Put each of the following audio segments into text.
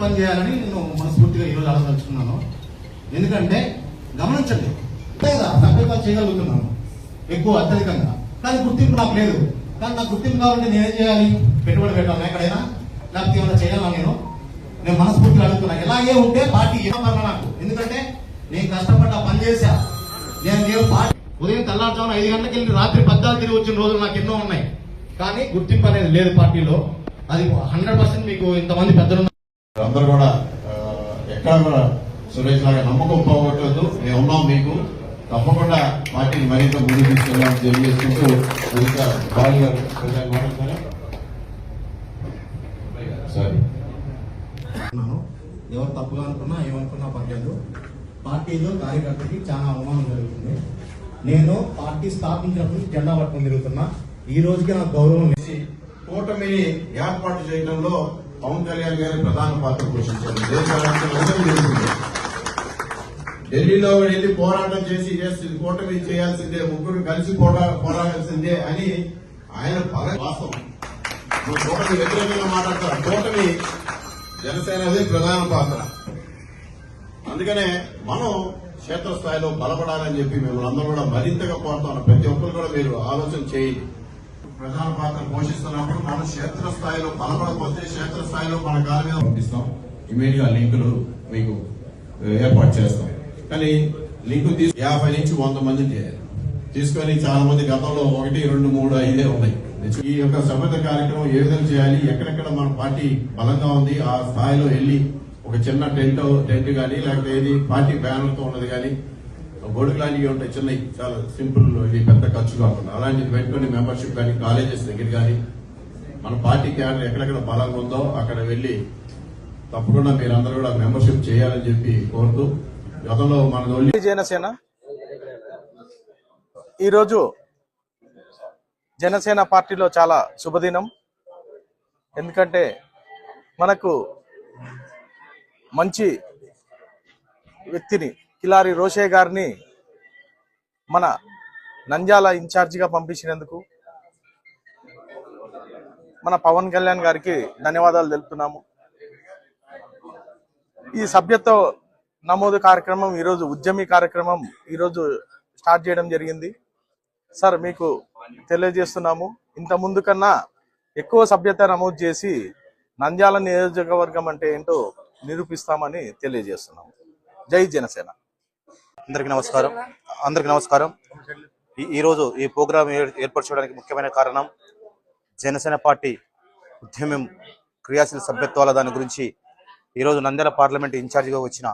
పని చేయాలని నేను మనస్ఫూర్తిగా ఈరోజు ఆలోచించుకున్నాను. ఎందుకంటే గమనించండి, సభ్యత్వాలు చేయగలుగుతున్నాను ఎక్కువ అత్యధికంగా, కానీ గుర్తింపు నాకు లేదు. కానీ నాకు గుర్తింపు కావాలంటే నేనేం చేయాలి? పెట్టుబడి పెట్టాలి ఎక్కడైనా, లేకపోతే ఏమైనా చేయాలా? నేను మనస్ఫూర్తిగా అడుగుతున్నా. ఇలాగే ఉంటే పార్టీ ఏమన్నా నాకు, ఎందుకంటే నేను కష్టపడ్డా పని చేశా. నేను పార్టీ ఉదయం తెల్లారుజామున 5 గంటలకు వెళ్ళి రాత్రి 14 తిరిగి వచ్చిన రోజులు నాకు ఎన్నో ఉన్నాయి, కానీ గుర్తింపు అనేది లేదు పార్టీలో. అది 100% మీకు ఇంతమంది పెద్దలు అందరూ కూడా ఎక్కడ కూడా సురేష్ లాగా నమ్మకం పోగొట్టద్దు. మేము ఉన్నాం మీకు, తప్పకుండా పార్టీని మరింత ముందుకు తీసుకెళ్ళాలని తెలియజేసుకుంటూ బాలు గారు సారీ ఎవరు తప్పుగా అనుకున్నా ఏమనుకున్నా పర్లేదు. పార్టీలో కార్యకర్తకి చాలా అవమానం జరుగుతుంది. నేను పార్టీ స్థాపించినప్పుడు జెండా పట్టుకుని తిరుగుతున్నా. ఈ రోజుకి నాకు గౌరవం వేసి కూటమిని ఏర్పాటు చేయడంలో పవన్ కళ్యాణ్ గారి ప్రధాన పాత్ర పోషించారు. దేశ ఢిల్లీలో వెళ్ళి పోరాటం చేసి కూటమి చేయాల్సిందే, ముగ్గురు కలిసి పోరాడాల్సిందే అని ఆయన వాస్తవం. కూటమి వ్యతిరేకంగా మాట్లాడతారు. కూటమి జనసేనది ప్రధాన పాత్ర. అందుకనే మనం క్షేత్రస్థాయిలో బలపడాలని చెప్పి మిమ్మల్ని అందరూ కూడా మరింతగా కోరుతున్నాం. ప్రతి ఒక్కరు కూడా మీరు ఆలోచన చేయండి. ప్రధాన పాత్ర పోషిస్తున్నప్పుడు మనం క్షేత్రస్థాయిలో బలపడకపోతే క్షేత్రస్థాయిలో మన కాలం మీద పంపిస్తాం. ఇమీడియట్ గా లింకులు మీకు ఏర్పాటు చేస్తాం. కానీ లింకు 50 నుంచి 100 మంది తీసుకొని చాలా మంది గతంలో 1, 2, 3, 5 ఉన్నాయి. ఈ యొక్క సభ్యత కార్యక్రమం ఏ విధంగా చేయాలి, ఎక్కడెక్కడ మన పార్టీ బలంగా ఉంది ఆ స్థాయిలో వెళ్లి ఒక చిన్న టెంట్ కానీ లేకపోతే ఏది పార్టీ బ్యానర్తో ఉన్నది కానీ గొడుగు లాంటివి ఉంటాయి చిన్నవి, చాలా సింపుల్, ఇది పెద్ద ఖర్చు కాకుండా అలాంటిది పెట్టుకుని మెంబర్షిప్ కానీ కాలేజెస్ దగ్గర కానీ మన పార్టీ క్యాడర్ ఎక్కడెక్కడ బలంగా ఉందో అక్కడ వెళ్లి తప్పకుండా మీరందరూ కూడా మెంబర్షిప్ చేయాలని చెప్పి కోరుతూ గతంలో మన జనసేన ఈరోజు జనసేన పార్టీలో చాలా శుభదినం. ఎందుకంటే మనకు మంచి వ్యక్తిని కిలారి రోషయ్య గారిని మన నంద్యాల ఇన్ఛార్జిగా పంపించినందుకు మన పవన్ కళ్యాణ్ గారికి ధన్యవాదాలు తెలుపుతున్నాము. ఈ సభ్యత్వ నమోదు కార్యక్రమం ఈరోజు ఉద్యమీ కార్యక్రమం ఈరోజు స్టార్ట్ చేయడం జరిగింది. సార్ మీకు తెలియజేస్తున్నాము, ఇంత ముందు కన్నా ఎక్కువ సభ్యత నమోదు చేసి నంద్యాల నియోజకవర్గం అంటే ఏంటో నిరూపిస్తామని తెలియజేస్తున్నాము. జై జనసేన. అందరికి నమస్కారం. ఈరోజు ఈ ప్రోగ్రాం ఏర్పాటు చేయడానికి ముఖ్యమైన కారణం జనసేన పార్టీ ఉద్యమం క్రియాశీల సభ్యత్వాల దాని గురించి ఈరోజు నంద్యాల పార్లమెంట్ ఇన్ఛార్జిగా వచ్చిన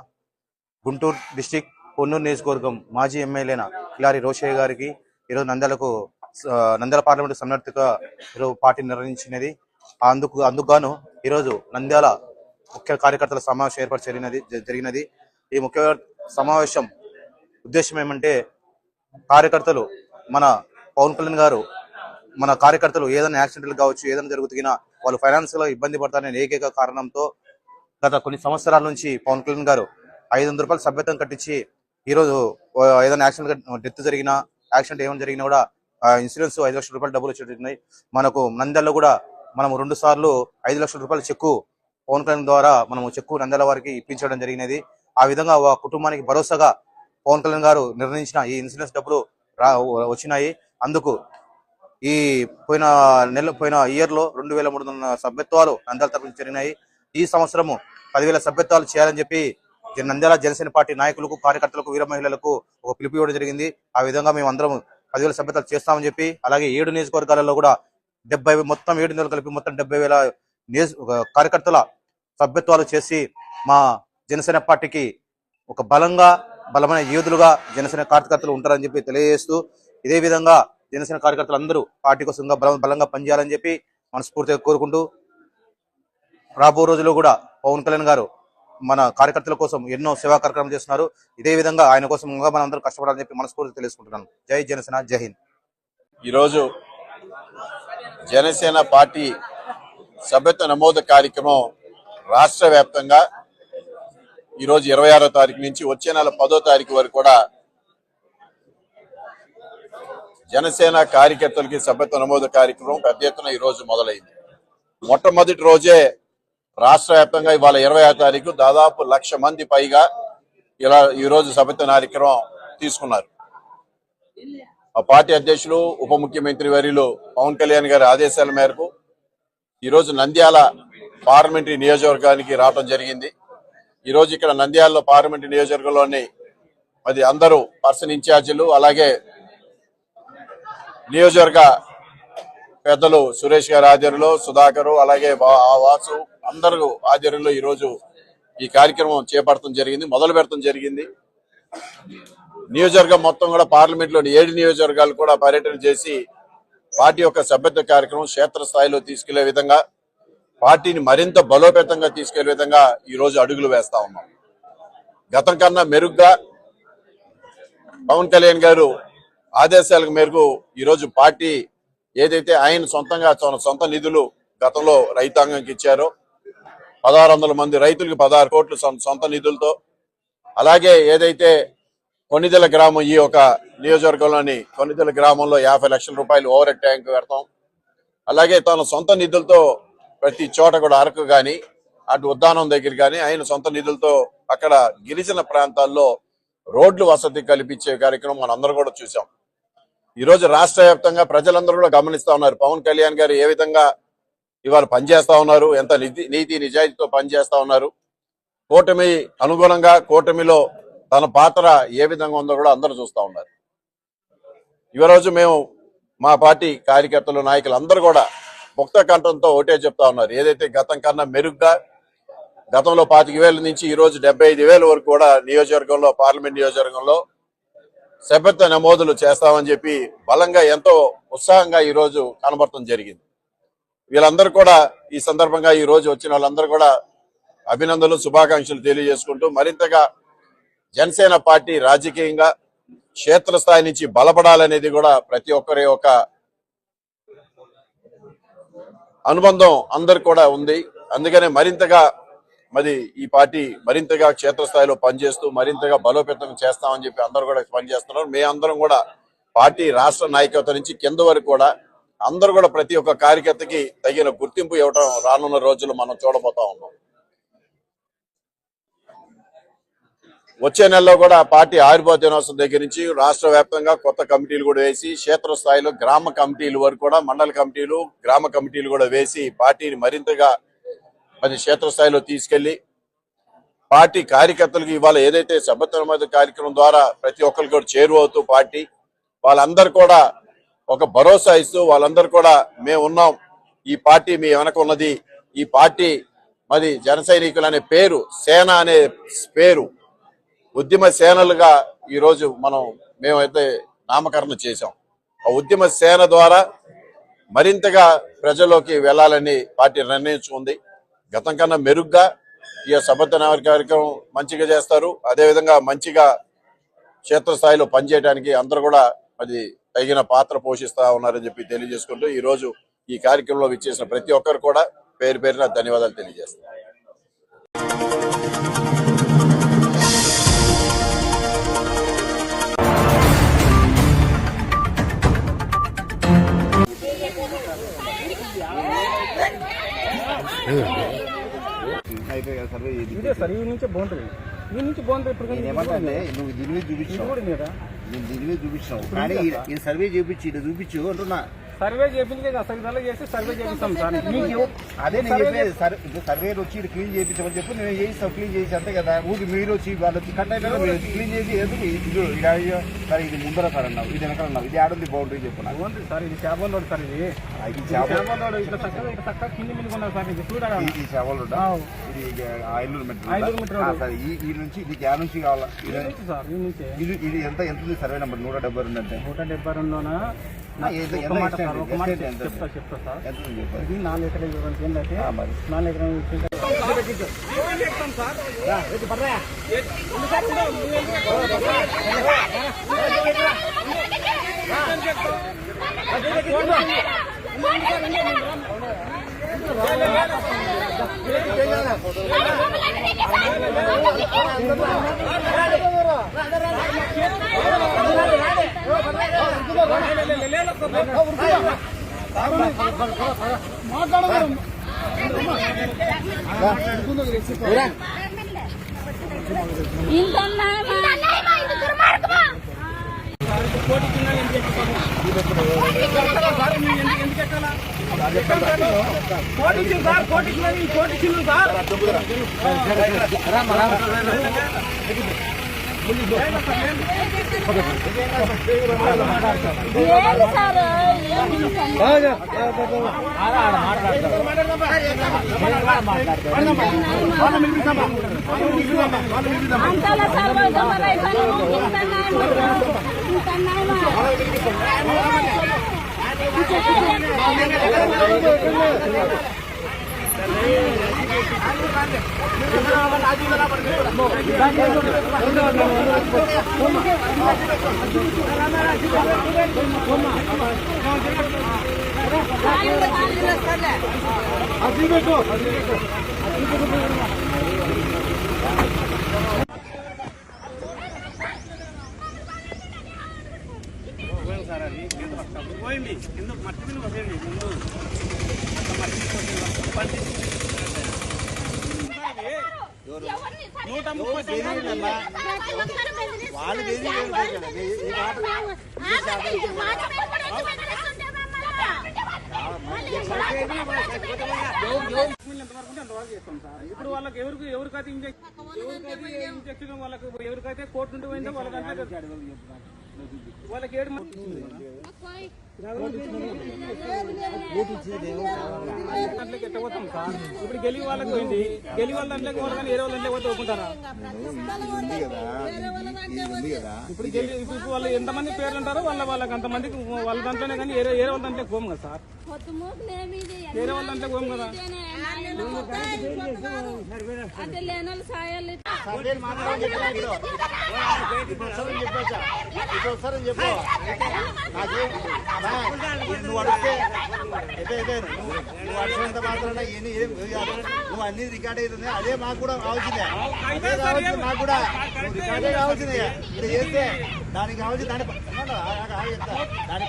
గుంటూరు డిస్టిక్ పొన్నూరు నియోజకవర్గం మాజీ ఎమ్మెల్యేన కిలారి రోషయ్య గారికి ఈరోజు నంద్యాల పార్లమెంట్ సమర్థిగా ఈరోజు పార్టీ నిర్వహించినది. అందుకు గాను ఈరోజు నంద్యాల ముఖ్య కార్యకర్తల సమావేశం ఏర్పాటు జరిగినది. ఈ ముఖ్య సమావేశం ఉద్దేశం ఏమంటే కార్యకర్తలు మన పవన్ కళ్యాణ్ గారు మన కార్యకర్తలు ఏదైనా యాక్సిడెంట్లు కావచ్చు, ఏదైనా జరుగుతున్నా వాళ్ళు ఫైనాన్షియల్ గా ఇబ్బంది పడతారనే ఏకైక కారణంతో గత కొన్ని సంవత్సరాల నుంచి పవన్ కళ్యాణ్ గారు 500 రూపాయలు సభ్యత్వం కట్టించి ఈరోజు ఏదైనా యాక్సిడెంట్ డెత్ జరిగినా, యాక్సిడెంట్ ఏమైనా జరిగినా కూడా ఇన్సూరెన్స్ 5 లక్షల రూపాయలు డబ్బులు వచ్చేట్టున్నాయి. మనకు నంద్యాలలో కూడా మనం 2 సార్లు 5 లక్షల రూపాయల చెక్కు పవన్ కళ్యాణ్ ద్వారా మనము చెక్కు నంద్యాల వారికి ఇప్పించడం జరిగినది. ఆ విధంగా కుటుంబానికి భరోసాగా పవన్ కళ్యాణ్ గారు నిర్ణయించిన ఈ ఇన్సూరెన్స్ డబ్బులు వచ్చినాయి. అందుకు ఈ పోయిన ఇయర్ లో 2300 సభ్యత్వాలు నంద్యాల తరఫున జరిగినాయి. ఈ సంవత్సరము 10,000 సభ్యత్వాలు చేయాలని చెప్పి నంద్యాల జనసేన పార్టీ నాయకులకు, కార్యకర్తలకు, వీర మహిళలకు ఒక పిలుపు ఇవ్వడం జరిగింది. ఆ విధంగా మేము అందరం 10,000 సభ్యత్వాలు చేస్తామని చెప్పి, అలాగే 7 నియోజకవర్గాలలో కూడా 70 మొత్తం 7 నెలలు కలిపి మొత్తం 70,000 కార్యకర్తల సభ్యత్వాలు చేసి మా జనసేన పార్టీకి ఒక బలమైన యోధులుగా జనసేన కార్యకర్తలు ఉంటారని చెప్పి తెలియజేస్తూ, ఇదే విధంగా జనసేన కార్యకర్తలు అందరూ పార్టీ కోసం బలంగా పనిచేయాలని చెప్పి మనస్ఫూర్తిగా కోరుకుంటూ, రాబో రోజుల్లో కూడా పవన్ కళ్యాణ్ గారు మన కార్యకర్తల కోసం ఎన్నో సేవా కార్యక్రమాలు చేస్తున్నారు. ఇదే విధంగా ఆయన కోసం మనం అందరూ కష్టపడాలని చెప్పి మనస్ఫూర్తిగా తెలుసుకుంటున్నాను. జై జనసేన, జై హింద్. ఈరోజు జనసేన పార్టీ సభ్యత్వ నమోదు కార్యక్రమం రాష్ట్ర వ్యాప్తంగా ఈరోజు 26వ తారీఖు నుంచి వచ్చే నెల 10వ తారీఖు వరకు కూడా జనసేన కార్యకర్తలకి సభ్యత్వ నమోదు కార్యక్రమం పెద్ద ఎత్తున ఈరోజు మొదలైంది. మొట్టమొదటి రోజే రాష్ట్ర వ్యాప్తంగా ఇవాళ 20వ తారీఖు దాదాపు 1,00,000 మంది పైగా ఇలా ఈరోజు సభ్యత్వ కార్యక్రమం తీసుకున్నారు. ఆ పార్టీ అధ్యక్షులు ఉప ముఖ్యమంత్రి వర్యులు పవన్ కళ్యాణ్ గారి ఆదేశాల మేరకు ఈరోజు నంద్యాల పార్లమెంటరీ నియోజకవర్గానికి రావడం జరిగింది. ఈరోజు ఇక్కడ నంద్యాలలో పార్లమెంటరీ నియోజకవర్గంలోని అది అందరూ పర్సన్ ఇన్ఛార్జీలు అలాగే నియోజకవర్గ పెద్దలు సురేష్ గారి ఆధ్వర్యంలో సుధాకర్ అలాగే వాసు అందరూ ఆధ్వర్యంలో ఈరోజు ఈ కార్యక్రమం చేపట్టడం జరిగింది, మొదలు పెడతాం జరిగింది. నియోజకవర్గం మొత్తం కూడా పార్లమెంట్ లోని 7 నియోజకవర్గాలు కూడా పర్యటన చేసి పార్టీ యొక్క సభ్యత్వ కార్యక్రమం క్షేత్రస్థాయిలో తీసుకెళ్లే విధంగా పార్టీని మరింత బలోపేతంగా తీసుకెళ్లే విధంగా ఈ రోజు అడుగులు వేస్తా ఉన్నాం. గతం కన్నా మెరుగ్గా పవన్ కళ్యాణ్ గారు ఆదేశాల మేరకు ఈరోజు పార్టీ ఏదైతే ఆయన సొంతంగా సొంత నిధులు గతంలో రైతాంగానికి ఇచ్చారో 1,600 మంది రైతులకు 16 కోట్లు సొంత నిధులతో, అలాగే ఏదైతే కొన్నిదెల గ్రామం ఈ ఒక నియోజకవర్గంలోని కొన్నిదెల గ్రామంలో 50 లక్షల రూపాయలు ఓవర్ హెడ్ ట్యాంక్ పెడతాం, అలాగే తన సొంత నిధులతో ప్రతి చోట కూడా అరకు గాని అటు ఉద్దానం దగ్గర గాని ఆయన సొంత నిధులతో అక్కడ గిరిజన ప్రాంతాల్లో రోడ్లు వసతి కల్పించే కార్యక్రమం మనందరూ కూడా చూసాం. ఈ రోజు రాష్ట్ర వ్యాప్తంగా ప్రజలందరూ కూడా గమనిస్తా ఉన్నారు పవన్ కళ్యాణ్ గారు ఏ విధంగా ఇవాళ పనిచేస్తా ఉన్నారు, ఎంత నీతి నిజాయితీతో పనిచేస్తా ఉన్నారు. కూటమి అనుగుణంగా కూటమిలో తన పాత్ర ఏ విధంగా ఉందో కూడా అందరూ చూస్తా ఉన్నారు. ఈ రోజు మేము మా పార్టీ కార్యకర్తలు నాయకులు అందరూ కూడా ముక్త కంఠంతో ఒకటే చెప్తా ఉన్నారు, ఏదైతే గతం కన్నా మెరుగ్గా గతంలో 25,000 నుంచి ఈ రోజు 75,000 వరకు కూడా నియోజకవర్గంలో పార్లమెంట్ నియోజకవర్గంలో సభ్యత్వ నమోదులు చేస్తామని చెప్పి బలంగా ఎంతో ఉత్సాహంగా ఈ రోజు కనబడటం జరిగింది. వీళ్ళందరూ కూడా ఈ సందర్భంగా ఈ రోజు వచ్చిన వాళ్ళందరూ కూడా అభినందనలు శుభాకాంక్షలు తెలియజేసుకుంటూ మరింతగా జనసేన పార్టీ రాజకీయంగా క్షేత్రస్థాయి నుంచి బలపడాలనేది కూడా ప్రతి ఒక్కరి ఒక అనుబంధం అందరు కూడా ఉంది. అందుకనే మరింతగా మరి ఈ పార్టీ మరింతగా క్షేత్రస్థాయిలో పనిచేస్తూ మరింతగా బలోపేతం చేస్తామని చెప్పి అందరూ కూడా పనిచేస్తున్నారు. మేమందరం కూడా పార్టీ రాష్ట్ర నాయకత్వం నుంచి కింద వరకు కూడా అందరూ కూడా ప్రతి ఒక్క కార్యకర్తకి తగిన గుర్తింపు ఇవ్వడం రానున్న రోజుల్లో మనం చూడబోతా ఉన్నాం. వచ్చే నెలలో కూడా పార్టీ ఆవిర్భావ దినోత్సవం దగ్గర నుంచి రాష్ట్ర వ్యాప్తంగా కొత్త కమిటీలు కూడా వేసి క్షేత్రస్థాయిలో గ్రామ కమిటీలు వరకు కూడా మండల కమిటీలు గ్రామ కమిటీలు కూడా వేసి పార్టీని మరింతగా అది క్షేత్రస్థాయిలో తీసుకెళ్లి పార్టీ కార్యకర్తలకు ఇవాళ ఏదైతే సభ్యత్వ నమోదు కార్యక్రమం ద్వారా ప్రతి ఒక్కరికి కూడా చేరువవుతూ పార్టీ వాళ్ళందరూ కూడా ఒక భరోసా ఇస్తూ వాళ్ళందరూ కూడా మేము ఉన్నాం, ఈ పార్టీ మీ వెనక ఉన్నది, ఈ పార్టీ మరి జన సైనికులు అనే పేరు సేన అనే పేరు ఉద్యమ సేనలుగా ఈరోజు మేమైతే నామకరణం చేశాం. ఆ ఉద్యమ సేన ద్వారా మరింతగా ప్రజల్లోకి వెళ్లాలని పార్టీ నిర్ణయించుకుంది. గతం కన్నా మెరుగ్గా ఈ సభ్యత్వ కార్యక్రమం మంచిగా చేస్తారు. అదేవిధంగా మంచిగా క్షేత్రస్థాయిలో పనిచేయడానికి అందరూ కూడా అది తగిన పాత్ర పోషిస్తా ఉన్నారని చెప్పి తెలియజేసుకుంటూ ఈ రోజు ఈ కార్యక్రమంలో విచ్చేసిన ప్రతి ఒక్కరు కూడా పేరు పేరున ధన్యవాదాలు తెలియజేస్తున్నారు. సార్ ఈ నుంచి బాగుంటుంది, ఈ నుంచి బాగుంటుంది. ఇప్పుడు ఏమంటే నువ్వు దీని చూపించావు కానీ ఈ సర్వే చూపించు అంటున్నా. సర్వే చేపించలేదు, అసలు చేసి సర్వే చేపిస్తాం సార్. అదే నేను చెప్పేది సర్వేలు వచ్చి క్లీన్ చేయించమని చెప్పి నేను చేయిస్తాను, క్లీన్ చేసి అంతే కదా. ఊరికి మీరు వచ్చి వాళ్ళు వచ్చి కట్ అయిపోయినా మీరు క్లీన్ చేసి ఎందుకు సరే ఇది ముందర సార్ అన్నావు, ఇది వెనకాల అన్నావు, ఇది ఆడుంది బాగుంటుంది చెప్పు. బాగుంటుంది సార్, ఇది చేపల రోడ్ సార్, ఇది చేపల రోడ్ ఇట్లా చక్కగా కింది మీద ఉన్నారు సార్. ఇది చూడాలి, ఇది చేపల రోడ్, ఇది ఐలూరు మీటర్ ఈ నుంచి ఇది గ్యా నుంచి కావాలా సార్. ఈ నుంచి ఇది ఎంత ఉంది సర్వే నెంబర్ 172 అంటే 172లోనా చెప్తా సార్. ఇది 4 ఎకరాలు ఇవ్వడానికి ఏంటంటే 4 ఎకరాలు మాట్లాడగలం కోటి చిన్న ఎందుకు ఎక్కాలా? కోటి చిన్న సార్, కోటి చిన్న, కోటి చిన్న సార్. పోయింది ఎందుకు మట్టి మీద పోయింది ముందు ఇప్పుడు వాళ్ళకి ఎవరికైతే ఇంజక్షన్ వాళ్ళకి ఎవరికైతే కోర్టు నుండి పోయిందో వాళ్ళకి 7 మంది ఎట్టబోతాం సార్. ఇప్పుడు గెలివి వాళ్ళకి పోయింది, గెలివి వాళ్ళ దాంట్లోకి వాళ్ళు కానీ వేరే వాళ్ళ దాంట్లో పోతే ఒప్పుకుంటారా? ఇప్పుడు ఇప్పుడు వాళ్ళు ఎంతమంది పేర్లు ఉంటారో వాళ్ళకి అంతమందికి వాళ్ళ దాంట్లోనే కానీ వేరే వాళ్ళ దాంట్లోకి పోము కదా సార్, వేరే వాళ్ళ దాంట్లోకి పోము కదా. నువ్వు అన్ని రికార్డ్ అవుతుంది, అదే మాకు కూడా కావాల్సిందే, అదే కావాల్సింది మాకు కూడా రికార్డే కావాల్సిందే. ఇది చేస్తే దానికి కావాల్సి దాని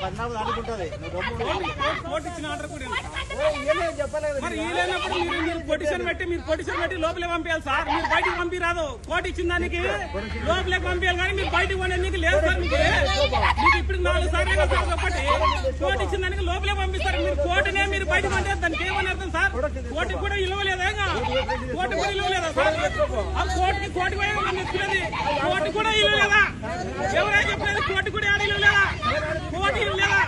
పరిణామం అనుకుంటుంది. పొజిషన్ పెట్టి లోపలే పంపించాలి సార్, మీరు బయటకు పంపిరాదు. కోర్టు ఇచ్చిన దానికి లోపలే పంపించాలి కానీ మీరు బయటకు పంపడానికి లేదు సార్. మీకు ఇప్పుడు 4 సార్లు ఒకటి కోర్టు ఇచ్చిన దానికి లోపలే పంపిస్తారు. మీరు కోర్టునే మీరు బయటకు పంపేది దానికి ఏమని అర్థం సార్? కోర్టుకు కూడా ఇవ్వలేదా? కోర్టు కూడా ఇవ్వలేదా సార్? ఆ కోర్టుకి కోర్టు ఇస్తున్నది, కోర్టు కూడా ఇవ్వలేదా? ఎవరైనా చెప్పలేదు కోర్టు కూడా ఆడ ఇవ్వలేదా? కోర్టు ఇవ్వలేదా?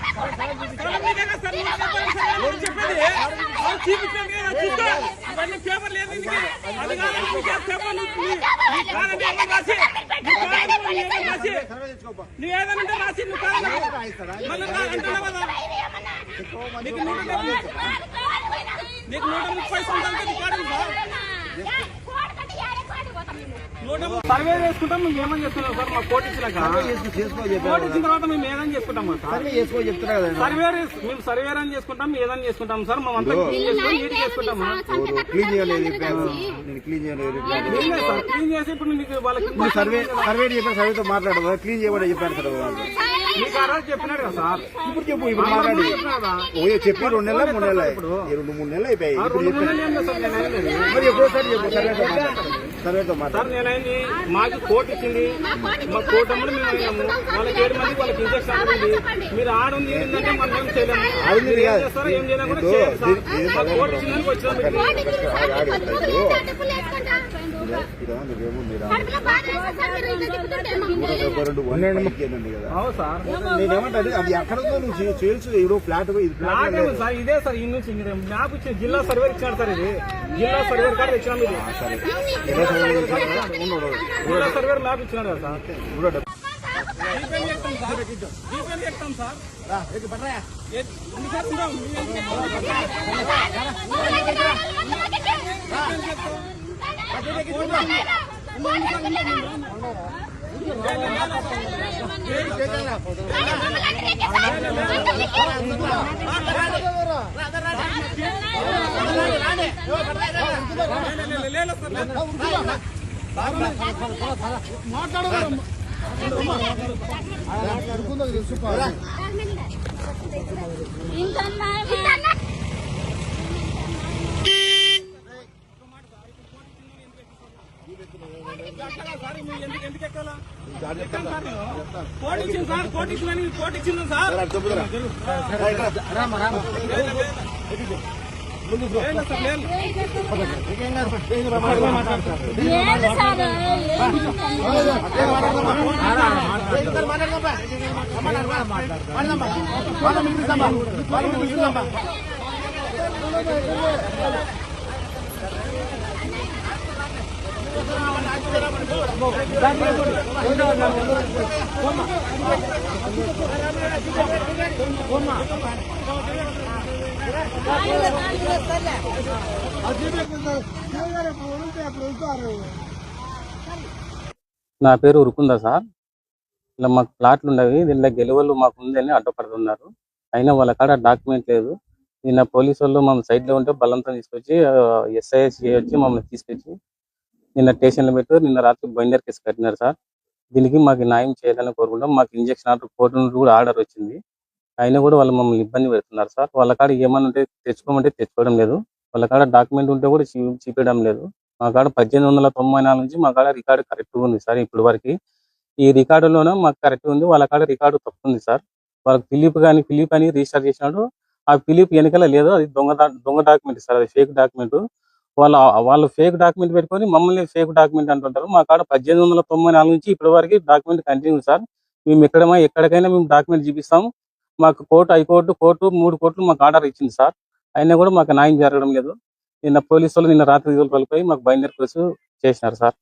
చెప్పేది చూపించండి, ఇవన్నీ పేపర్ లేదు ఇందుకు. అది కాదంటే పేపర్ కాదంటే రాసి నువ్వు ఏదనంటే రాసి నువ్వు కాదు మళ్ళీ అంటున్నావు కదా. నీకు 130 సంవత్సరాలు సర్వే చేసుకుంటాం. మేము ఏమని చేస్తున్నాం సార్? మా కోర్టు ఇచ్చినాక కోర్టు ఇచ్చిన తర్వాత మేము ఏదని చేసుకుంటాం సార్. మేము సర్వేర్ అని చేసుకుంటాం, ఏదని చేసుకుంటాం సార్. మేమంతా క్లీన్ చేసుకుంటాము. క్లీన్ చేసి ఇప్పుడు నీకు వాళ్ళకి సర్వే చెప్పారు, సర్వేతో మాట్లాడదు, క్లీన్ చేయమని చెప్పారు సార్. మీకు ఆ రోజు చెప్పినాడు కదా సార్. ఇప్పుడు చెప్పు, ఇప్పుడు మాట్లాడి చెప్పి 2 నెలలు 3 నెలలు 2-3 నెలలు అయిపోయాయి. మరి ఎప్పుడోసారి చెప్పు, సర్వేతో మాట్లాడు. నేనైంది మాకు కోర్టు ఇచ్చింది, మా కోర్టు అమ్మడు మేము అయినాము. వాళ్ళకి 7 మందికి వాళ్ళకి ఇంజక్షన్ ఉంది. మీరు ఆడుంది ఏంటంటే మనం ఏం చేయలేము. ఏం చేస్తారో ఏం చేయలేము కూడా చేయాలి సార్. మా కోర్టు ఇచ్చిందని వచ్చినాము. నేనేమంటే అది ఎక్కడ నువ్వు చేయొచ్చు. ఇప్పుడు ఫ్లాట్ సార్ ఇదే సార్. ఈ నుంచి మ్యాప్ ఇచ్చిన జిల్లా సర్వే ఇచ్చినాడు సార్. ఇది జిల్లా సర్వే కార్డు ఇచ్చినాము. ఇది జిల్లా సర్వే మ్యాప్ ఇచ్చినాడు కదా సార్. చెప్తాం సార్. ఇంకా అట్లా సార్ మీరు ఎందుకు ఎక్కాలా ఎక్కాను సార్ నేను కోటి ఇచ్చింది సార్ కోటి ఇచ్చిందని కోటి ఇచ్చింది సార్ నా పేరు ఉరుకుందా సార్. ఇలా మాకు ప్లాట్లు ఉండవి, దీనిలో గెలువలు మాకు ఉందని అడ్డుపడుతున్నారు. అయినా వాళ్ళ కాడ డాక్యుమెంట్ లేదు. నిన్న పోలీసు వాళ్ళు మమ్మల్ని సైడ్ లో ఉంటే బలంతో తీసుకొచ్చి SIS వచ్చి మమ్మల్ని తీసుకొచ్చి నిన్న స్టేషన్లో పెట్టి నిన్న రాత్రి బైండర్ కేసు కట్టినారు సార్. దీనికి మాకు న్యాయం చేయాలని కోరుకుంటాం. మాకు ఇంజక్షన్ ఆర్డర్ కోర్టు నుండి కూడా ఆర్డర్ వచ్చింది. అయినా కూడా వాళ్ళు మమ్మల్ని ఇబ్బంది పెడుతున్నారు సార్. వాళ్ళ కాడ ఏమన్నా ఉంటే తెచ్చుకోమంటే తెచ్చుకోవడం లేదు. వాళ్ళ కాడ డాక్యుమెంట్ ఉంటే కూడా చూపించడం లేదు. మా కాడ 1894 నుంచి మా కాడ రికార్డు కరెక్ట్ ఉంది సార్. ఇప్పుడు వరకు ఈ రికార్డులోనే మాకు కరెక్ట్ ఉంది, వాళ్ళ కాడ రికార్డు తప్పు ఉంది సార్. వాళ్ళకి ఫిలిప్ అని రిజిస్టర్ చేసినాడు. ఆ ఫిలిప్ వెనకాల లేదు, అది దొంగ డాక్యుమెంట్ సార్, అది ఫేక్ డాక్యుమెంట్. వాళ్ళు ఫేక్ డాక్యుమెంట్ పెట్టుకొని మమ్మల్ని ఫేక్ డాక్యుమెంట్ అంటుంటారు. మా కాడ 1894 నుంచి ఇప్పటి వరకు డాక్యుమెంట్ కంటిన్యూ సార్. మేము ఎక్కడికైనా మేము డాక్యుమెంట్ చూపిస్తాము. మాకు హైకోర్టు 3 కోర్టులు మాకు ఆర్డర్ ఇచ్చింది సార్. అయినా కూడా మాకు న్యాయం జరగడం లేదు. నిన్న పోలీసు వాళ్ళు నిన్న రాత్రి వెళ్ళిపోయి మాకు బైండర్ కేసు చేసినారు సార్.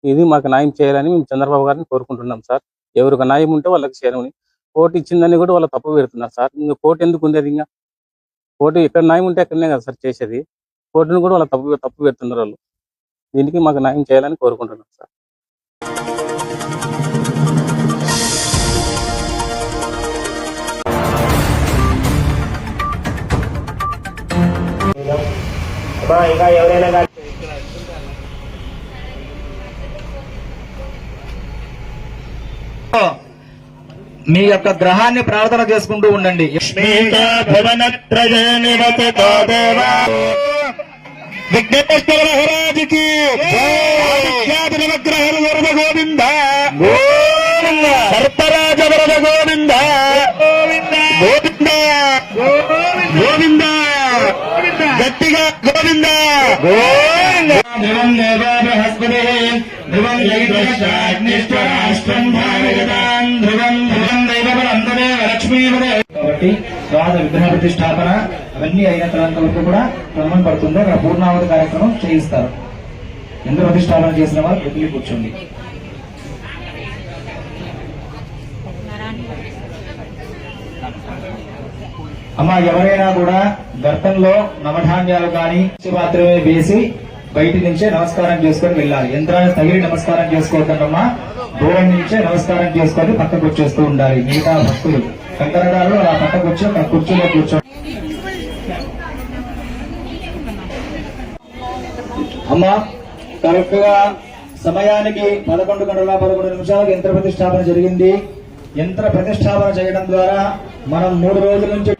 ఇది మాకు న్యాయం చేయాలని మేము చంద్రబాబు గారిని కోరుకుంటున్నాం సార్. ఎవరికి న్యాయం ఉంటే వాళ్ళకి చేరమని. కోర్టు ఇచ్చిందని కూడా వాళ్ళు తప్పు పెడుతున్నారు సార్. ఇంకా కోర్టు ఎందుకు ఉండేది? ఇంకా కోర్టు ఎక్కడ న్యాయం ఉంటే అక్కడనే కదా సార్ చేసేది. కోర్టును కూడా వాళ్ళు తప్పు పెడుతున్నారు వాళ్ళు. దీనికి మాకు న్యాయం చేయాలని కోరుకుంటున్నాం సార్. ఇంకా ఎవరైనా మీ యొక్క గ్రహాన్ని ప్రార్థన చేసుకుంటూ ఉండండి. విఘ్నేశ్వర మహారాజుకి నవగ్రహాలు వరద గోవింద, సర్పరాజ వరద గోవింద, గోవింద గోవింద గట్టిగా గోవింద ధ్రువం దేవా బృహస్పతి ధ్రువం రాష్ట్రం భారగతాన్ ధ్రువం దైవబలంతరే లక్ష్మీవరే. కాబట్టి తర్వాత విగ్రహ ప్రతిష్టాపన అవన్నీ అయిన తర్వాత వరకు కూడా క్రమం పడుతుంది. అక్కడ పూర్ణావతి కార్యక్రమం చేయిస్తారు. యంత్ర ప్రతిష్టాపన చేసిన వారు ఎప్పుడు కూర్చోండి. అమ్మ ఎవరైనా కూడా గర్తంలో నవధాన్యాలు కానీ మాత్రమే వేసి బయటి నుంచే నమస్కారం చేసుకొని వెళ్ళాలి. యంత్రాన్ని తగిలి నమస్కారం చేసుకోవద్దమ్మా, దూరం నుంచే నమస్కారం చేసుకొని పక్కకు వచ్చేస్తూ ఉండాలి. మిగతా భక్తులు కంకరడాలు అలా పక్కకు వచ్చి అక్కడ కుర్చీలో కూర్చోండి. అమ్మ కరెక్ట్ గా సమయానికి 11 గంటల 11 నిమిషాలకు యంత్ర ప్రతిష్టాపన జరిగింది. యంత్ర ప్రతిష్టాపన చేయడం ద్వారా మనం 3 రోజుల నుంచి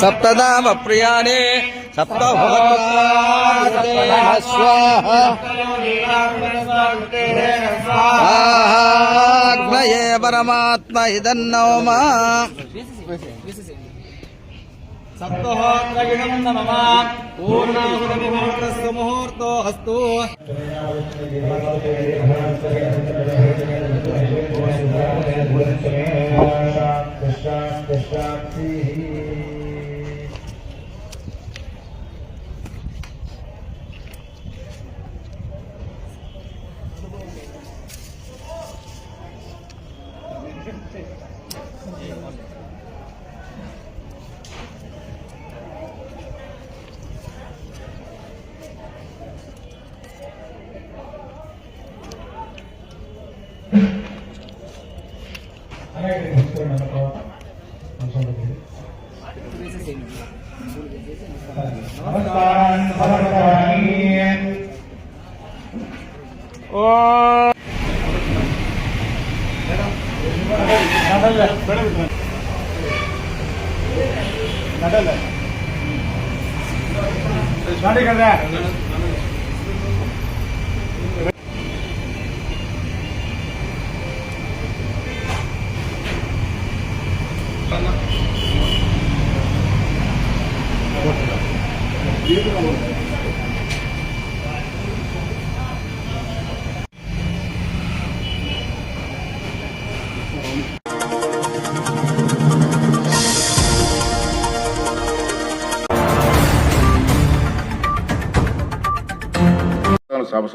సప్తనామ ప్రియాణి స్వాహాగ్నయే పరమాత్మ ఇదన్నోమా సప్తహోత్రగిణం నమః పూర్ణాహుతి ముహూర్తస్సు ముహూర్తో అస్తు.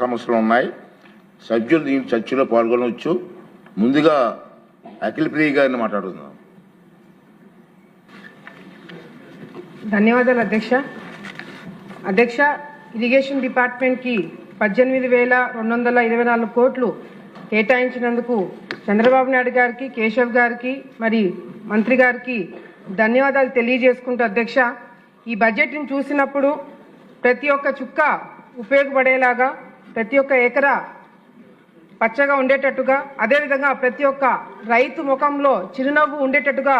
సమస్యలు ఉన్నాయి. సభ్యులు దీని చర్చలో పాల్గొనవచ్చు. ముందుగా అఖిల ప్రియ గారిని మాట్లాడుతున్నాం. ధన్యవాదాలు అధ్యక్ష. ఇరిగేషన్ డిపార్ట్మెంట్కి 18,224 కోట్లు కేటాయించినందుకు చంద్రబాబు నాయుడు గారికి, కేశవ్ గారికి, మరి మంత్రి గారికి ధన్యవాదాలు తెలియజేసుకుంటూ అధ్యక్ష, ఈ బడ్జెట్ని చూసినప్పుడు ప్రతి ఒక్క చుక్క ఉపయోగపడేలాగా, ప్రతి ఒక్క ఎకరా పచ్చగా ఉండేటట్టుగా, అదేవిధంగా ప్రతి ఒక్క రైతు ముఖంలో చిరునవ్వు ఉండేటట్టుగా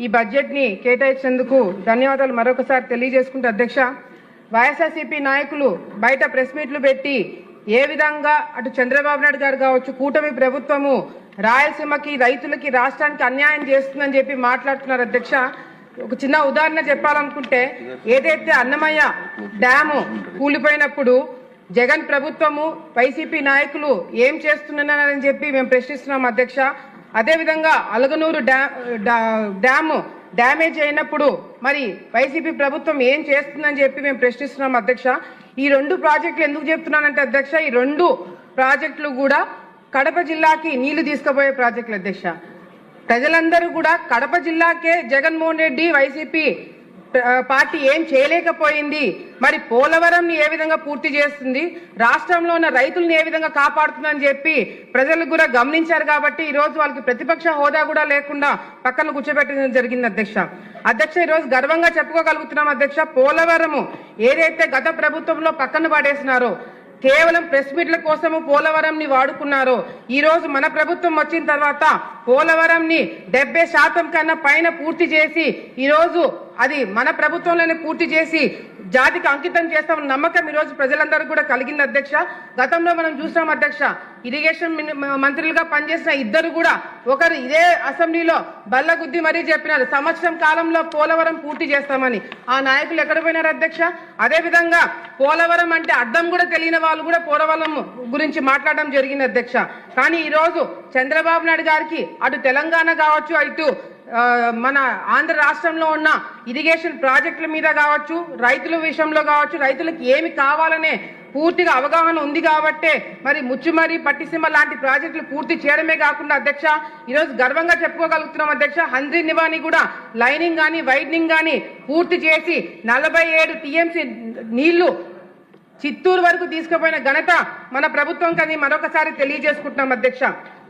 ఈ బడ్జెట్ని కేటాయించినందుకు ధన్యవాదాలు మరొకసారి తెలియజేసుకుంటూ అధ్యక్ష, వైఎస్ఆర్సీపీ నాయకులు బయట ప్రెస్ మీట్లు పెట్టి ఏ విధంగా అటు చంద్రబాబు నాయుడు గారు కావచ్చు, కూటమి ప్రభుత్వము రాయలసీమకి, రైతులకి, రాష్ట్రానికి అన్యాయం చేస్తుందని చెప్పి మాట్లాడుతున్నారు అధ్యక్ష. ఒక చిన్న ఉదాహరణ చెప్పాలనుకుంటే, ఏదైతే అన్నమయ్య డ్యాము కూలిపోయినప్పుడు జగన్ ప్రభుత్వము, వైసీపీ నాయకులు ఏం చేస్తున్నారని చెప్పి మేము ప్రశ్నిస్తున్నాం అధ్యక్ష. అదేవిధంగా అలగనూరు డ్యాము డ్యామేజ్ అయినప్పుడు మరి వైసీపీ ప్రభుత్వం ఏం చేస్తుందని చెప్పి మేము ప్రశ్నిస్తున్నాం అధ్యక్ష. ఈ 2 ప్రాజెక్టులు ఎందుకు చెప్తున్నానంటే అధ్యక్ష, ఈ 2 ప్రాజెక్టులు కూడా కడప జిల్లాకి నీళ్లు తీసుకుపోయే ప్రాజెక్టులు అధ్యక్ష. ప్రజలందరూ కూడా కడప జిల్లాకే జగన్మోహన్ రెడ్డి వైసీపీ పార్టీ ఏం చేయలేకపోయింది, మరి పోలవరంని ఏ విధంగా పూర్తి చేస్తుంది, రాష్ట్రంలో ఉన్న రైతులను ఏ విధంగా కాపాడుతుందని చెప్పి ప్రజలు కూడా గమనించారు. కాబట్టి ఈ రోజు వాళ్ళకి ప్రతిపక్ష హోదా కూడా లేకుండా పక్కన కూర్చోబెట్టడం జరిగింది అధ్యక్ష. ఈ రోజు గర్వంగా చెప్పుకోగలుగుతున్నాం అధ్యక్ష, పోలవరము ఏదైతే గత ప్రభుత్వంలో పక్కన పడేసినారో, కేవలం ప్రెస్ మీట్ల కోసము పోలవరంని వాడుకున్నారో, ఈ రోజు మన ప్రభుత్వం వచ్చిన తర్వాత పోలవరంని 70% కన్నా పైన పూర్తి చేసి, ఈ రోజు అది మన ప్రభుత్వంలోనే పూర్తి చేసి జాతికి అంకితం చేస్తామన్న నమ్మకం ఈ రోజు ప్రజలందరూ కూడా కలిగింది అధ్యక్ష. గతంలో మనం చూసాం అధ్యక్ష, ఇరిగేషన్ మంత్రులుగా పనిచేసిన ఇద్దరు కూడా ఒకరు ఇదే అసెంబ్లీలో బల్లగుద్ది మరీ చెప్పినారు, సంవత్సరం కాలంలో పోలవరం పూర్తి చేస్తామని. ఆ నాయకులు ఎక్కడ పోయినారు అధ్యక్ష? అదేవిధంగా పోలవరం అంటే అర్థం కూడా తెలియని వాళ్ళు కూడా పోలవరం గురించి మాట్లాడడం జరిగింది అధ్యక్ష. కానీ ఈ రోజు చంద్రబాబు నాయుడు గారికి అటు తెలంగాణ కావచ్చు, ఇటు మన ఆంధ్ర రాష్ట్రంలో ఉన్న ఇరిగేషన్ ప్రాజెక్టుల మీద కావచ్చు, రైతుల విషయంలో కావచ్చు, రైతులకు ఏమి కావాలనే పూర్తిగా అవగాహన ఉంది కాబట్టే మరి ముచ్చుమరి, పట్టిసీమ లాంటి ప్రాజెక్టులు పూర్తి చేయడమే కాకుండా అధ్యక్ష, ఈరోజు గర్వంగా చెప్పుకోగలుగుతున్నాం అధ్యక్ష, హంద్రీ నివాని కూడా లైనింగ్ కానీ వైడనింగ్ కానీ పూర్తి చేసి 47 TMC నీళ్లు చిత్తూరు వరకు తీసుకుపోయిన ఘనత మన ప్రభుత్వం కానీ మరొకసారి తెలియజేసుకుంటున్నాం అధ్యక్ష.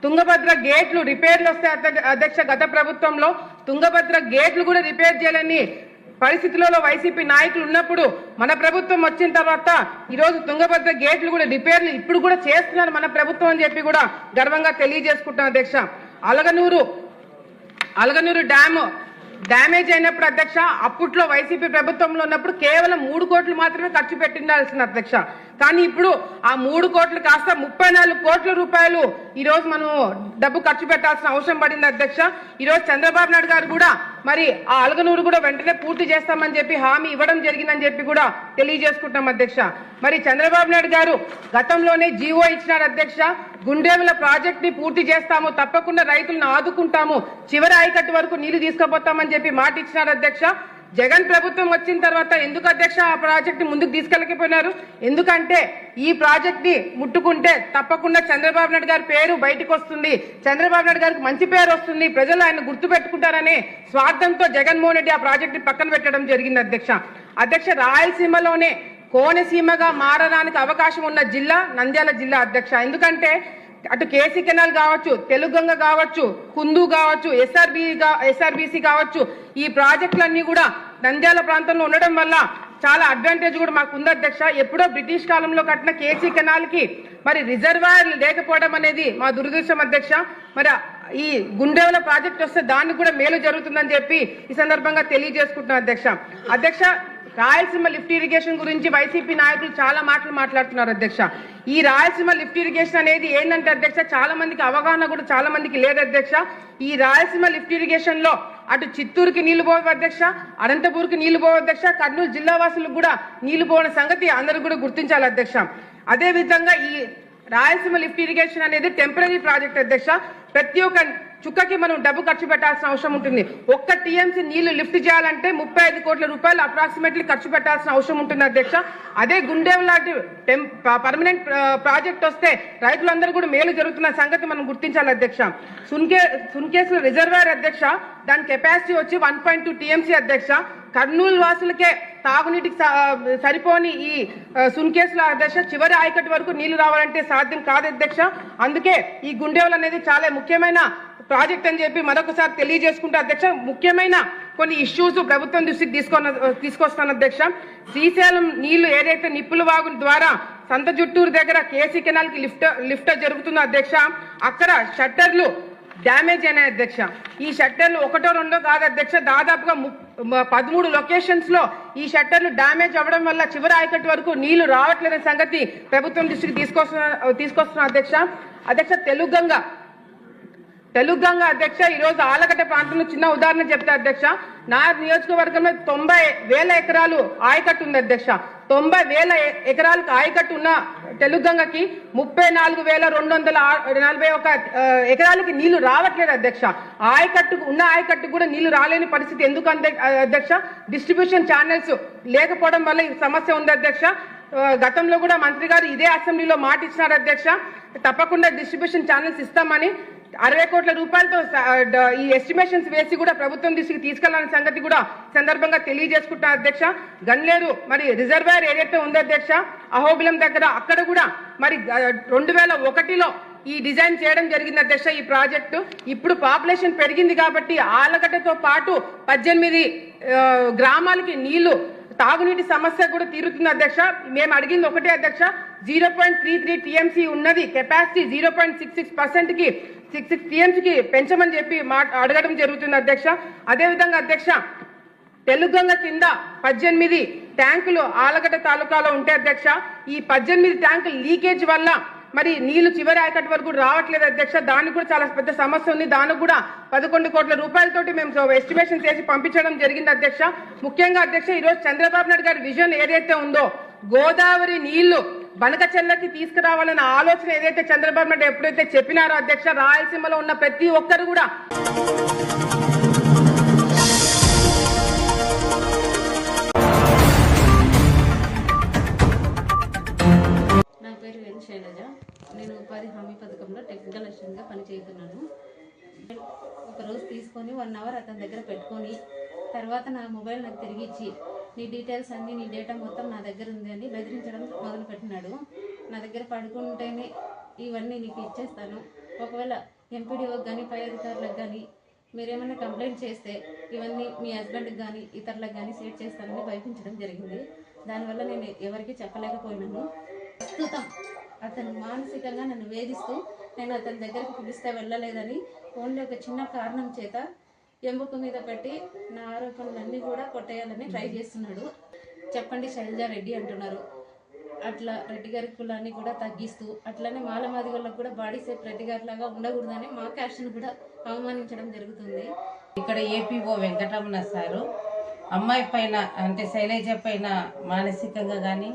తుంగభద్ర గేట్లు రిపేర్లు వస్తే అధ్యక్ష, గత ప్రభుత్వంలో తుంగభద్ర గేట్లు కూడా రిపేర్ చేయాలని పరిస్థితులలో వైసీపీ నాయకులు ఉన్నప్పుడు మన ప్రభుత్వం వచ్చిన తర్వాత ఈ రోజు తుంగభద్ర గేట్లు కూడా రిపేర్లు ఇప్పుడు కూడా చేస్తున్నారు మన ప్రభుత్వం అని చెప్పి కూడా గర్వంగా తెలియజేసుకుంటున్నాం అధ్యక్ష. అలగనూరు డ్యాము డ్యామేజ్ అయినప్పుడు అధ్యక్ష, అప్పట్లో వైసీపీ ప్రభుత్వంలో ఉన్నప్పుడు కేవలం 3 కోట్లు మాత్రమే ఖర్చు పెట్టిండాల్సింది అధ్యక్ష. కానీ ఇప్పుడు ఆ 3 కోట్లు కాస్త 34 కోట్ల రూపాయలు ఈ రోజు మనం డబ్బు ఖర్చు పెట్టాల్సిన అవసరం పడింది అధ్యక్ష. ఈ రోజు చంద్రబాబు నాయుడు గారు కూడా మరి ఆ అలగనూరు కూడా వెంటనే పూర్తి చేస్తామని చెప్పి హామీ ఇవ్వడం జరిగిందని చెప్పి కూడా తెలియజేసుకుంటాం అధ్యక్ష. మరి చంద్రబాబు నాయుడు గారు గతంలోనే జీవో ఇచ్చినారు అధ్యక్ష, గుండెవుల ప్రాజెక్ట్ ని పూర్తి చేస్తాము, తప్పకుండా రైతులను ఆదుకుంటాము, చివరి ఆయకట్టు వరకు నీళ్లు తీసుకుపోతామని చెప్పి మాట ఇచ్చినారు అధ్యక్ష. జగన్ ప్రభుత్వం వచ్చిన తర్వాత ఎందుకు అధ్యక్ష ఆ ప్రాజెక్ట్ ముందుకు తీసుకెళ్ళకపోయినారు? ఎందుకంటే ఈ ప్రాజెక్ట్ ని ముట్టుకుంటే తప్పకుండా చంద్రబాబు నాయుడు గారి పేరు బయటకు వస్తుంది, చంద్రబాబు నాయుడు గారికి మంచి పేరు వస్తుంది, ప్రజలు ఆయన గుర్తు పెట్టుకుంటారనే స్వార్థంతో జగన్మోహన్ రెడ్డి ఆ ప్రాజెక్ట్ ని పక్కన పెట్టడం జరిగింది అధ్యక్ష. రాయలసీమలోనే కోనసీమగా మారడానికి అవకాశం ఉన్న జిల్లా నంద్యాల జిల్లా అధ్యక్ష. ఎందుకంటే అటు కేసీ కెనాల్ కావచ్చు, తెలుగంగ కావచ్చు, కుందు కావచ్చు, SRBC కావచ్చు, ఈ ప్రాజెక్టులన్నీ కూడా నంద్యాల ప్రాంతంలో ఉండడం వల్ల చాలా అడ్వాంటేజ్ కూడా మాకు ఉంది అధ్యక్ష. ఎప్పుడో బ్రిటిష్ కాలంలో కట్టిన కేసీ కెనాల్ కి మరి రిజర్వాయర్ లేకపోవడం అనేది మా దురదృష్టం అధ్యక్ష. మరి ఈ గుండెవుల ప్రాజెక్ట్ వస్తే దానికి కూడా మేలు జరుగుతుందని చెప్పి ఈ సందర్భంగా తెలియజేసుకుంటున్నాం అధ్యక్ష. రాయలసీమ లిఫ్ట్ ఇరిగేషన్ గురించి వైసీపీ నాయకులు చాలా మాటలు మాట్లాడుతున్నారు అధ్యక్ష. ఈ రాయలసీమ లిఫ్ట్ ఇరిగేషన్ అనేది ఏంటంటే అధ్యక్ష, చాలా మందికి అవగాహన కూడా చాలా మందికి లేదు అధ్యక్ష. ఈ రాయలసీమ లిఫ్ట్ ఇరిగేషన్ లో అటు చిత్తూరుకి నీళ్లు పోవు అధ్యక్ష, అనంతపూర్కి నీళ్లు పోవు అధ్యక్ష, కర్నూలు జిల్లా వాసులకు కూడా నీళ్లు పోయిన సంగతి అందరూ కూడా గుర్తించాలి అధ్యక్ష. అదే విధంగా ఈ రాయలసీమ లిఫ్ట్ ఇరిగేషన్ అనేది టెంపరీ ప్రాజెక్ట్ అధ్యక్ష. ప్రతి ఒక్క చుక్కకి మనం డబ్బు ఖర్చు పెట్టాల్సిన అవసరం ఉంటుంది. ఒక్క టీఎంసీ నీళ్లు లిఫ్ట్ చేయాలంటే 35 కోట్ల రూపాయలు అప్రాక్సిమేట్లీ ఖర్చు పెట్టాల్సిన అవసరం ఉంటుంది అధ్యక్ష. అదే గుండెం లాంటి పర్మనెంట్ ప్రాజెక్ట్ వస్తే రైతులందరూ కూడా మేలు జరుగుతున్న సంగతి మనం గుర్తించాలి అధ్యక్ష. సున్కేసుల రిజర్వాయర్ అధ్యక్ష, దాని కెపాసిటీ వచ్చి 1.2 టీఎంసీ అధ్యక్ష. కర్నూలు వాసులకే తాగునీటికి సరిపోని ఈ సున్కేసుల అధ్యక్ష చివరి ఆయకట్టు వరకు నీళ్లు రావాలంటే సాధ్యం కాదు అధ్యక్ష. అందుకే ఈ గుండెవల్ అనేది చాలా ముఖ్యమైన ప్రాజెక్ట్ అని చెప్పి మరొకసారి తెలియజేసుకుంటే అధ్యక్ష, ముఖ్యమైన కొన్ని ఇష్యూస్ ప్రభుత్వం దృష్టికి తీసుకొస్తాను అధ్యక్ష. శ్రీశైలం నీళ్లు ఏదైతే నిప్పుల వాగు ద్వారా సంత జుట్టూరు దగ్గర కేసీ కెనాల్ కి లిఫ్ట్ జరుగుతుందో అధ్యక్ష, అక్కడ షట్టర్లు డ్యామేజ్ అయినాయి అధ్యక్ష. ఈ షట్టర్లు ఒకటో రెండో కాదు అధ్యక్ష, దాదాపుగా 13 లొకేషన్స్ లో ఈ షట్టర్లు డ్యామేజ్ అవ్వడం వల్ల చివరి ఆయకట్టు వరకు నీళ్లు రావట్లేని సంగతి ప్రభుత్వం దృష్టికి తీసుకొస్తున్నా అధ్యక్ష. అధ్యక్ష, తెలుగుగంగ అధ్యక్ష, ఈ రోజు ఆలగడ్డ ప్రాంతంలో చిన్న ఉదాహరణ చెప్తే అధ్యక్ష, నా నియోజకవర్గంలో 90,000 ఎకరాలు ఆయకట్టు ఉంది అధ్యక్ష. 90,000 ఎకరాలకు ఆయకట్టు ఉన్న తెలుగుగంగకి 34,241 ఎకరాలకి నీళ్లు రావట్లేదు అధ్యక్ష. ఆయకట్టు కూడా నీళ్లు రాలేని పరిస్థితి ఎందుకు అధ్యక్ష? డిస్ట్రిబ్యూషన్ ఛానల్స్ లేకపోవడం వల్ల ఈ సమస్య ఉంది అధ్యక్ష. గతంలో కూడా మంత్రి గారు ఇదే అసెంబ్లీలో మాట ఇచ్చినారు అధ్యక్ష, తప్పకుండా డిస్ట్రిబ్యూషన్ ఛానల్స్ ఇస్తామని. 60 కోట్ల రూపాయలతో ఈ ఎస్టిమేషన్స్ వేసి కూడా ప్రభుత్వం దృష్టికి తీసుకెళ్లాలనే సంగతి కూడా సందర్భంగా తెలియజేసుకుంటా అధ్యక్ష. గన్లేరు మరి రిజర్వాయర్ ఏదైతే ఉందో అధ్యక్ష, అహోబిలం దగ్గర, అక్కడ కూడా మరి 2001లో ఈ డిజైన్ చేయడం జరిగింది అధ్యక్ష ఈ ప్రాజెక్టు. ఇప్పుడు పాపులేషన్ పెరిగింది కాబట్టి ఆలగడ్డతో పాటు 18 గ్రామాలకి నీళ్లు తాగునీటి సమస్య కూడా తీరుతుంది అధ్యక్ష. మేము అడిగింది ఒకటే అధ్యక్ష, 0.33 టీఎంసీ ఉన్నది కెపాసిటీ 0.66% కి 66 టీఎంసీకి పెంచమని చెప్పి అడగడం జరుగుతుంది అధ్యక్ష. అదేవిధంగా అధ్యక్ష, తెలుగుగంగ కింద 18 ట్యాంకులు ఆలగడ్డ తాలూకాలో ఉంటాయి అధ్యక్ష. ఈ 18 ట్యాంకులు లీకేజ్ వల్ల మరి నీళ్లు చివరి ఆయకట్టు వరకు రావట్లేదు అధ్యక్ష. దానికి కూడా చాలా పెద్ద సమస్య ఉంది. దానికి కూడా 11 కోట్ల రూపాయలతోటి మేము ఎస్టిమేషన్ చేసి పంపించడం జరిగింది అధ్యక్ష. ముఖ్యంగా అధ్యక్ష, ఈ రోజు చంద్రబాబు నాయుడు గారి విజన్ ఏదైతే ఉందో, గోదావరి నీళ్లు బనకచెర్లకి తీసుకురావాలన్న ఆలోచన ఏదైతే చంద్రబాబు నాయుడు ఎప్పుడైతే చెప్పినారో అధ్యక్ష, రాయలసీమలో ఉన్న ప్రతి ఒక్కరు కూడా శైలజ, నేను ఉపాధి హామీ పథకంలో టెక్నికల్ అసిస్టెంట్గా పనిచేస్తున్నాను. ఒకరోజు తీసుకొని 1 అవర్ అతని దగ్గర పెట్టుకొని తర్వాత నా మొబైల్ నాకు తిరిగి ఇచ్చి నీ డీటెయిల్స్ అన్నీ, నీ డేటా మొత్తం నా దగ్గర ఉంది అని బెదిరించడం మొదలుపెట్టినాడు. నా దగ్గర పడుకుంటేనే ఇవన్నీ నీకు ఇచ్చేస్తాను, ఒకవేళ ఎంపీడీఓకి కానీ పై అధికారులకు కానీ మీరేమైనా కంప్లైంట్ చేస్తే ఇవన్నీ మీ హస్బెండ్కి కానీ ఇతరులకు కానీ సేట్ చేస్తానని భయపించడం జరిగింది. దానివల్ల నేను ఎవరికి చెప్పలేకపోయినాను. ప్రస్తుతం అతను మానసికంగా నన్ను వేధిస్తూ నేను అతని దగ్గరికి పిలిస్తే వెళ్ళలేదని ఓన్లీ ఒక చిన్న కారణం చేత ఎంబుక మీద పెట్టి నా ఆరోపణలన్నీ కూడా కొట్టేయాలని ట్రై చేస్తున్నాడు. చెప్పండి శైలజా రెడ్డి అంటున్నారు. అట్లా రెడ్డి గారి కులాన్ని కూడా తగ్గిస్తూ అట్లనే మాలమాదిగోళ్ళకు కూడా బాడీ సేఫ్ రెడ్డి గారి లాగా ఉండకూడదని మా క్యాస్ట్ను కూడా అవమానించడం జరుగుతుంది. ఇక్కడ ఏపీఓ వెంకటరమణ సారు అమ్మాయి పైన అంటే శైలజ పైన మానసికంగా కానీ